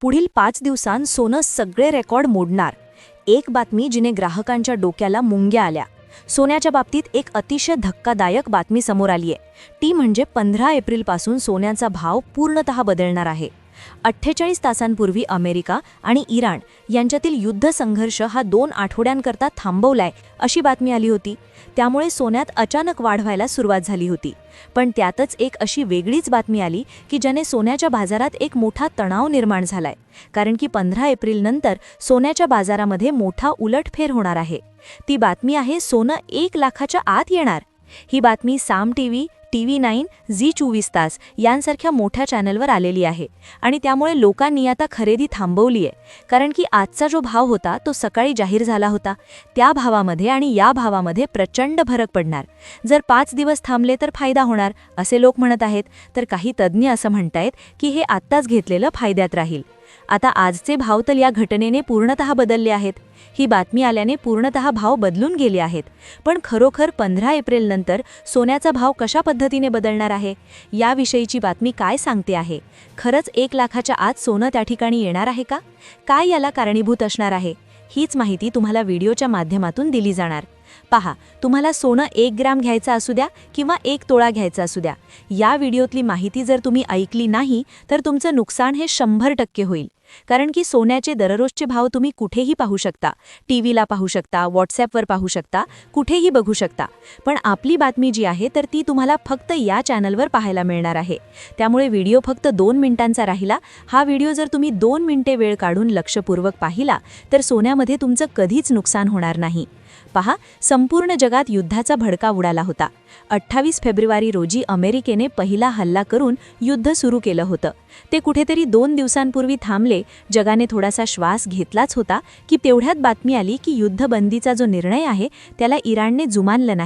पुढील 5 दिवसांत सोनं सगळे रेकॉर्ड मोडणार. एक बातमी जिने ग्राहकांच्या डोक्याला मुंग्या आल्या. सोन्याच्या बाबतीत एक अतिशय धक्कादायक बातमी समोर आली आहे. ती म्हणजे 15 एप्रिलपासून सोन्याचा भाव पूर्णतः बदलणार आहे. 48 तासांपूर्वी अमेरिका आणि इराण यांच्यातील युद्ध संघर्ष हा 2 आठवड्यांकरता थांबवलाय अशी बातमी आली होती. त्यामुळे सोन्यात अचानक वाढ व्हायला सुरुवात झाली होती. पण त्यातच एक अशी वेगळीच बातमी आली की ज्याने सोन्याच्या बाजारात एक मोठा तणाव निर्माण झालाय. कारण की 15 एप्रिल नंतर सोन्याच्या बाजारामध्ये मोठा उलटफेर होणार आहे. ती बातमी आहे सोनं 1 लाखाच्या आत येणार. ही बातमी साम टीव्ही, TV9, झी 24 तास यांसारख्या मोठ्या चॅनलवर आलेली आहे आणि त्यामुळे लोकांनी आता खरेदी थांबवली आहे. कारण की आजचा जो भाव होता तो सकाळी जाहीर झाला होता. त्या भावामध्ये आणि या भावामध्ये प्रचंड फरक पडणार. जर 5 दिवस थांबले तर फायदा होणार असे लोक म्हणत आहेत, तर काही तज्ज्ञ असं म्हणतायत की हे आत्ताच घेतलेलं फायद्यात राहील. आता आजचे भाव तर या घटनेने पूर्णतः बदलले आहेत. ही बातमी आल्याने पूर्णतः भाव बदलून गेले आहेत. पण खरोखर 15 एप्रिल नंतर सोन्याचा भाव कशा पद्धतीने बदलणार आहे याविषयीची बातमी काय सांगते आहे? खरंच 1 लाखाच्या आत सोनं त्या ठिकाणी येणार आहे का? काय याला कारणीभूत असणार आहे? हीच माहिती तुम्हाला व्हिडिओच्या माध्यमातून दिली जाणार. पहा, तुम्हाला सोनं 1 ग्रॅम घ्यायचं असू द्या किंवा 1 तोळा घ्यायचा असू द्या, या व्हिडिओतली माहिती जर तुम्ही ऐकली नाही तर तुमचं नुकसान हे 100% होईल. कारण की सोन्याचे दररोजचे भाव तुम्ही कुठेही पाहू शकता, टीव्हीला पाहू शकता, व्हॉट्सॲपवर पाहू शकता, कुठेही बघू शकता. पण आपली बातमी जी आहे तर ती तुम्हाला फक्त या चॅनलवर पाहायला मिळणार आहे. त्यामुळे व्हिडिओ फक्त 2 मिनिटांचा राहिला. हा व्हिडिओ जर तुम्ही 2 मिनिटे वेळ काढून लक्षपूर्वक पाहिला तर सोन्यामध्ये तुमचं कधीच नुकसान होणार नाही. पहा, संपूर्ण जगात युद्धाचा भडका उडाला होता. 28 फेब्रुवारी रोजी अमेरिकेने पहिला हल्ला करून युद्ध सुरू केलं होतं. ते कुठेतरी 2 दिवसांपूर्वी थांबले. जगाने थोडासा श्वास घेतलाच होता की तेवढ्यात बातमी आली की युद्धबंदीचा जो निर्णय आहे त्याला इराणने जुमानलं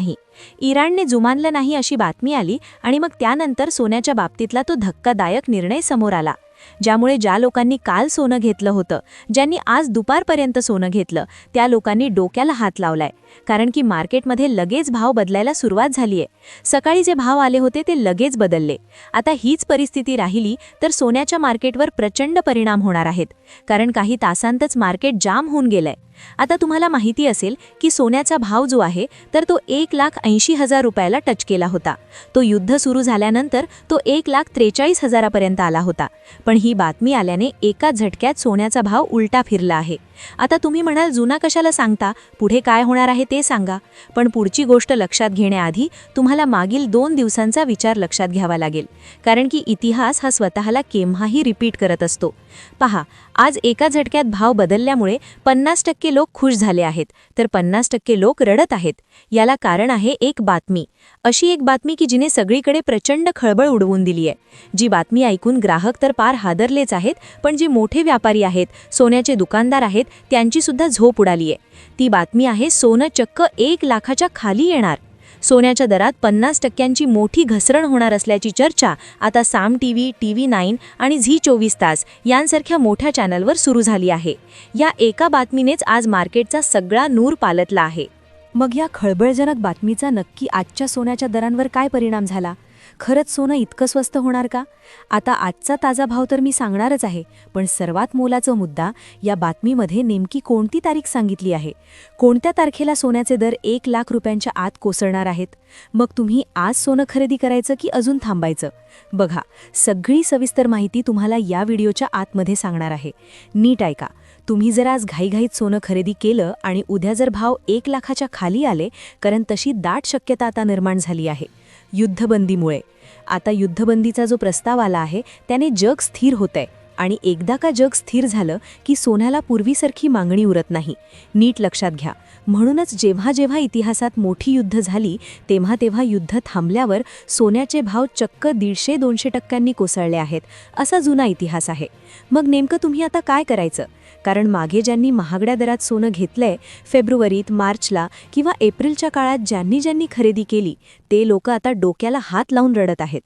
नाही अशी बातमी आली. आणि मग त्यानंतर सोन्याच्या बाबतीतला तो धक्कादायक निर्णय समोर आला. ज्यामुळे ज्या लोकांनी काल सोनं घेतलं होतं, ज्यांनी आज दुपारपर्यंत सोनं घेतलं, त्या लोकांनी डोक्याला हात लावलाय. कारण की मार्केटमध्ये लगेच भाव बदलायला सुरुवात झाली आहे. सकाळी जे भाव आले होते ते लगेच बदलले. आता हीच परिस्थिती राहिली तर सोन्याच्या मार्केटवर प्रचंड परिणाम होणार आहेत. कारण काही तासांतच मार्केट जाम होऊन गेलंय. आता तुम्हाला माहिती असेल की सोन्याचा भाव जो आहे तर तो 1,80,000 रुपयाला टच केला होता. तो युद्ध सुरू झाल्यानंतर तो 1,43,000 पर्यंत आला होता. पण ही बातमी आल्याने एका झटक्यात सोन्याचा भाव उलटा फिरला आहे. आता तुम्ही म्हणाल, जुना कशाला सांगता, पुढे काय होणार आहे ते सांगा. पण पुढची गोष्ट लक्षात घेण्याआधी तुम्हाला मागील 2 दिवसांचा विचार लक्षात घ्यावा लागेल. कारण की इतिहास हा स्वतःला केव्हाही रिपीट करत असतो. पहा, आज एका झटक्यात भाव बदलल्यामुळे 50% लोक खुश झाले आहेत तर 50% लोक रडत आहेत. याला कारण आहे एक बातमी, अशी एक बातमी की जिने सगळीकडे प्रचंड खळबळ उडवून दिली आहे. जी बातमी ऐकून ग्राहक तर पार हादरलेच आहेत, पण जे मोठे व्यापारी आहेत, सोन्याचे दुकानदार आहेत, त्यांची सुद्धा झोप उडाली आहे. ती बातमी आहे सोनं चक्क 1 लाखाच्या खाली येणार. सोन्याच्या दरात 50% मोठी घसरण होणार असल्याची चर्चा आता साम टीव्ही, TV9 आणि झी 24 तास यांसारख्या मोठ्या चॅनलवर सुरू झाली आहे. या एका बातमीनेच आज मार्केटचा सगळा नूर पालटला आहे. मग या खळबळजनक बातमीचा नक्की आजच्या सोन्याच्या दरांवर काय परिणाम झाला? खरंच सोनं इतकं स्वस्त होणार का? आता आजचा ताजा भाव तर मी सांगणारच आहे, पण सर्वात मोलाचा मुद्दा, या बातमीमध्ये नेमकी कोणती तारीख सांगितली आहे? कोणत्या तारखेला सोन्याचे दर 1 लाख रुपयांच्या आत कोसळणार आहेत? मग तुम्ही आज सोनं खरेदी करायचं की अजून थांबायचं? बघा, सगळी सविस्तर माहिती तुम्हाला या व्हिडिओच्या आतमध्ये सांगणार आहे. नीट ऐका. तुम्ही जर आज घाईघाईत सोनं खरेदी केलं आणि उद्या जर भाव 1 लाखाच्या खाली आले, कारण तशी दाट शक्यता आता निर्माण झाली आहे युद्धबंदीमुळे. आता युद्धबंदीचा जो प्रस्ताव आला आहे त्याने जग स्थिर होतंय. आणि एकदा का जग स्थिर झालं की सोन्याला पूर्वीसारखी मागणी उरत नाही. नीट लक्षात घ्या. म्हणूनच जेव्हा जेव्हा इतिहासात मोठी युद्ध झाली तेव्हा तेव्हा युद्ध थांबल्यावर सोन्याचे भाव चक्क 150-200% कोसळले आहेत, असा जुना इतिहास आहे. मग नेमकं तुम्ही आता काय करायचं? कारण मागे ज्यांनी महागड्या दरात सोनं घेतलंय, फेब्रुवारीत, मार्चला किंवा एप्रिलच्या काळात ज्यांनी खरेदी केली, ते लोक आता डोक्याला हात लावून रडत आहेत.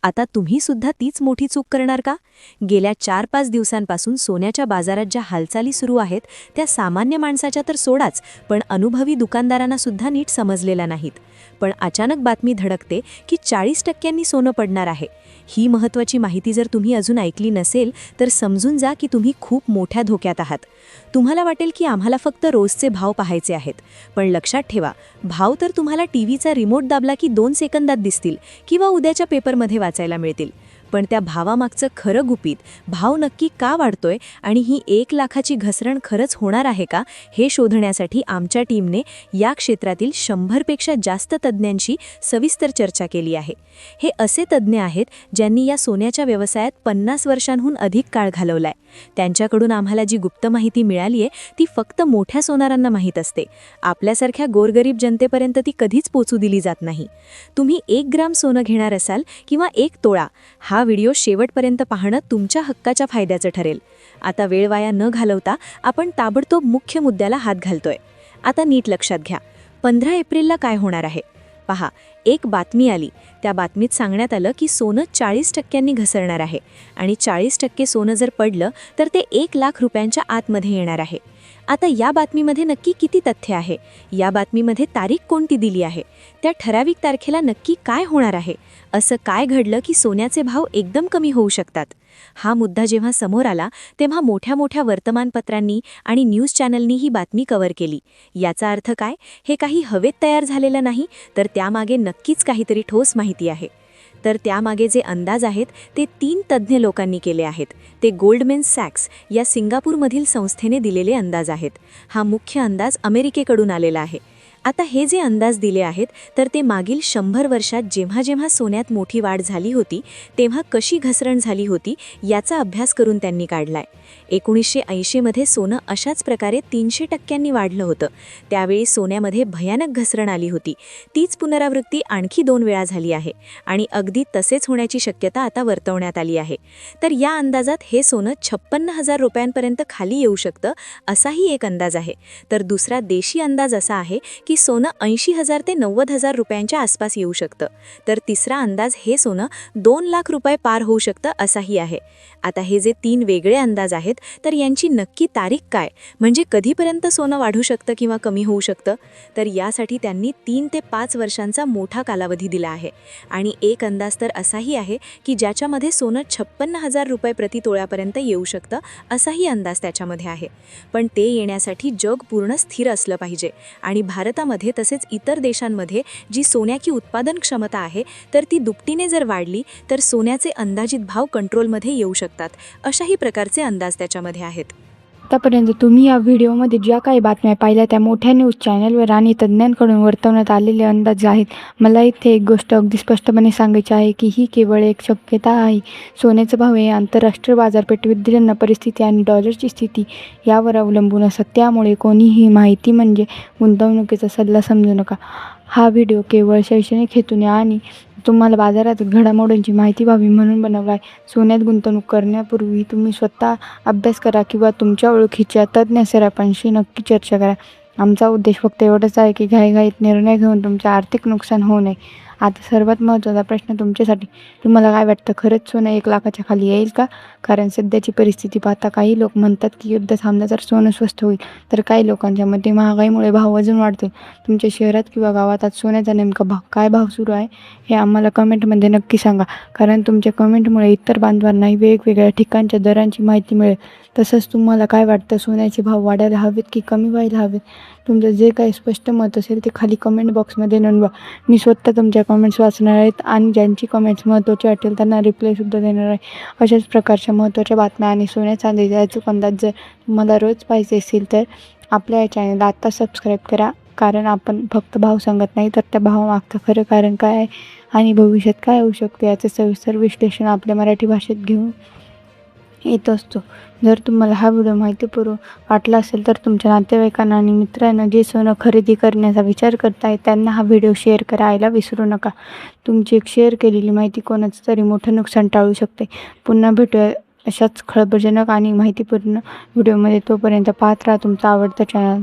आता तुम्ही सुद्धा तीच मोठी चूक करणार का? गेल्या 4-5 दिवसांपासून सोन्याच्या बाजारात ज्या हालचाली सुरू आहेत त्या सामान्य माणसाच्या तर सोडाच, पण अनुभवी दुकानदारांना सुद्धा नीट समजलेल्या नाहीत. पण अचानक बातमी धडकते की 40% सोनं पडणार आहे. ही महत्त्वाची माहिती जर तुम्ही अजून ऐकली नसेल तर समजून जा की तुम्ही खूप मोठ्या धोक्यात आहात. तुम्हाला वाटेल की आम्हाला फक्त रोजचे भाव पाहायचे आहेत, पण लक्षात ठेवा, भाव तर तुम्हाला टीव्हीचा रिमोट दाबला की 2 सेकंदात दिसतील किंवा उद्याच्या पेपरमध्ये वाचायला मिळतील. पण त्या भावामागचं खरं गुपित, भाव नक्की का वाढतोय आणि ही 1 लाखाची घसरण खरंच होणार आहे का, हे शोधण्यासाठी आमच्या टीमने या क्षेत्रातील 100पेक्षा जास्त तज्ज्ञांशी सविस्तर चर्चा केली आहे. हे असे तज्ज्ञ आहेत ज्यांनी या सोन्याच्या व्यवसायात 50 वर्षांहून अधिक काळ घालवलाय. त्यांच्याकडून आम्हाला जी गुप्त माहिती मिळाली आहे ती फक्त मोठ्या सोनारांना माहीत असते. आपल्यासारख्या गोरगरीब जनतेपर्यंत ती कधीच पोचू दिली जात नाही. तुम्ही 1 ग्राम सोनं घेणार असाल किंवा 1 तोळा, हा व्हिडिओ शेवटपर्यंत पाहणं तुमच्या हक्काच्या फायद्याचं ठरेल. आता वेळ वाया न घालवता आपण ताबडतोब मुख्य मुद्द्याला हात घालतोय. आता नीट लक्षात घ्या, 15 एप्रिलला काय होणार आहे? पहा, एक बातमी आली. त्या बातमीत सांगण्यात आलं की सोनं 40% घसरणार आहे आणि 40% सोनं जर पडलं तर ते 1 लाख रुपयांच्या आतमध्ये येणार आहे. आता या बातमीमध्ये नक्की किती तथ्य आहे? या बातमीमध्ये तारीख कोणती दिली आहे? त्या ठराविक तारखेला नक्की काय होणार आहे? असं काय घडलं की सोन्याचे भाव एकदम कमी होऊ शकतात? हा मुद्दा जेव्हा समोर आला तेव्हा मोठ्या मोठ्या वर्तमानपत्रांनी आणि न्यूज चॅनलनी ही बातमी कव्हर केली. याचा अर्थ काय? हे काही हवेत तयार झालेलं नाही, तर त्यामागे नक्कीच काहीतरी ठोस माहिती आहे. तर त्यामागे जे अंदाज आहेत ते 3 तज्ज्ञ लोकांनी केले आहेत. ते गोल्डमॅन सॅक्स या सिंगापूरमधील संस्थेने दिलेले अंदाज आहेत. हा मुख्य अंदाज अमेरिकेकडून आलेला आहे. आता हे जे अंदाज दिले आहेत तर ते मागील 100 वर्षात जेव्हा जेव्हा सोन्यात मोठी वाढ झाली होती तेव्हा कशी घसरण झाली होती याचा अभ्यास करून त्यांनी काढलाय. 1980 मध्ये सोनं अशाच प्रकारे 300% वाढलं होतं. त्यावेळी सोन्यामध्ये भयानक घसरण आली होती. तीच पुनरावृत्ती आणखी 2 वेळा झाली आहे आणि अगदी तसेच होण्याची शक्यता आता वर्तवण्यात आली आहे. तर या अंदाजात हे सोनं 56,000 रुपयांपर्यंत खाली येऊ शकतं, असाही एक अंदाज आहे. तर दुसरा देशी अंदाज असा आहे की सोनं 80,000 ते 90,000 रुपयांच्या आसपास येऊ शकतं. तर तिसरा अंदाज हे सोनं 2 लाख रुपये पार होऊ शकतं असाही आहे. आता हे जे 3 वेगळे अंदाज आहेत तर यांची नक्की तारीख काय, म्हणजे कधीपर्यंत सोनं वाढू शकतं किंवा कमी होऊ शकतं? तर यासाठी त्यांनी 3 ते 5 वर्षांचा मोठा कालावधी दिला आहे. आणि एक अंदाज तर असाही आहे की ज्याच्यामध्ये सोनं 56,000 रुपये प्रति तोळ्यापर्यंत येऊ शकतं असाही अंदाज त्याच्यामध्ये आहे. पण ते येण्यासाठी जग पूर्ण स्थिर असलं पाहिजे आणि भारतामध्ये तसेच इतर देशांमध्ये जी सोन्याची उत्पादन क्षमता आहे तर ती दुपटीने जर वाढली तर सोन्याचे अंदाजित भाव कंट्रोलमध्ये येऊ शकतात. अशाही प्रकारचे अंदाज त्याच्यामध्ये आहेत. आतापर्यंत तुम्ही या व्हिडिओमध्ये ज्या काही बातम्या पाहिल्या त्या मोठ्या न्यूज चॅनलवर आणि तज्ज्ञांकडून वर्तवण्यात आलेले अंदाज आहेत. मला इथे एक गोष्ट अगदी स्पष्टपणे सांगायची आहे की ही केवळ एक शक्यता आहे. सोन्याचा भाव हे आंतरराष्ट्रीय बाजारपेठ, विद्यमान परिस्थिती आणि डॉलरची स्थिती यावर अवलंबून असतात. त्यामुळे कोणीही माहिती म्हणजे गुंतवणुकीचा सल्ला समजू नका. हा व्हिडिओ केवळ शैक्षणिक हेतूने आणि तुम्हाला बाजारातील घडामोडींची माहिती व्हावी म्हणून बनवला आहे. सोन्यात गुंतवणूक करण्यापूर्वी तुम्ही स्वतः अभ्यास करा किंवा तुमच्या ओळखीच्या तज्ज्ञ सराफांशी नक्की चर्चा करा. आमचा उद्देश फक्त एवढाच आहे की घाईघाईत निर्णय घेऊन तुमचे आर्थिक नुकसान होऊ नये. आता सर्वात महत्त्वाचा प्रश्न तुमच्यासाठी, तुम्हाला काय वाटतं, खरंच सोनं 1 लाखाच्या खाली येईल का? कारण सध्याची परिस्थिती पाहता काही लोक म्हणतात की युद्ध थांबलं तर सोनं स्वस्त होईल, तर काही लोकांच्या मते महागाईमुळे भाव अजून वाढतील. तुमच्या शहरात किंवा गावात आज सोन्याचा नेमका काय भाव सुरू आहे हे आम्हाला कमेंटमध्ये नक्की सांगा. कारण तुमच्या कमेंटमुळे इतर बांधवांनाही वेगवेगळ्या ठिकाणच्या दरांची माहिती मिळेल. तसंच तुम्हाला काय वाटतं, सोन्याचे भाव वाढायला हवेत की कमी व्हायला हवेत? तुमचं जे काही स्पष्ट मत असेल ते खाली कमेंट बॉक्समध्ये नोंदवा. मी स्वतः तुमच्या कमेंट्स वाचणार आहेत आणि ज्यांची कमेंट्स महत्त्वाची वाटेल त्यांना रिप्लायसुद्धा देणार आहे. अशाच प्रकारच्या महत्त्वाच्या बातम्या आणि सोन्या चांदीचा अचूक अंदाज जर तुम्हाला रोज पाहिजे असेल तर आपल्या या चॅनलला आत्ता सबस्क्राईब करा. कारण आपण फक्त भाव सांगत नाही तर त्या भावामागचं खरं कारण काय आहे आणि भविष्यात काय होऊ शकते याचे सविस्तर विश्लेषण आपल्या मराठी भाषेत घेऊन येत असतो. जर तुम्हाला हा व्हिडिओ माहितीपूर्ण वाटला असेल तर तुमच्या नातेवाईकांना आणि मित्रांना जे सोनं खरेदी करण्याचा विचार करताय त्यांना हा व्हिडिओ शेअर करायला विसरू नका. तुमची एक शेअर केलेली माहिती कोणाचं तरी मोठं नुकसान टाळू शकते. पुन्हा भेटूया अशाच खळबळजनक आणि माहितीपूर्ण व्हिडिओमध्ये. तोपर्यंत पाहत राहा तुमचा आवडता चॅनल.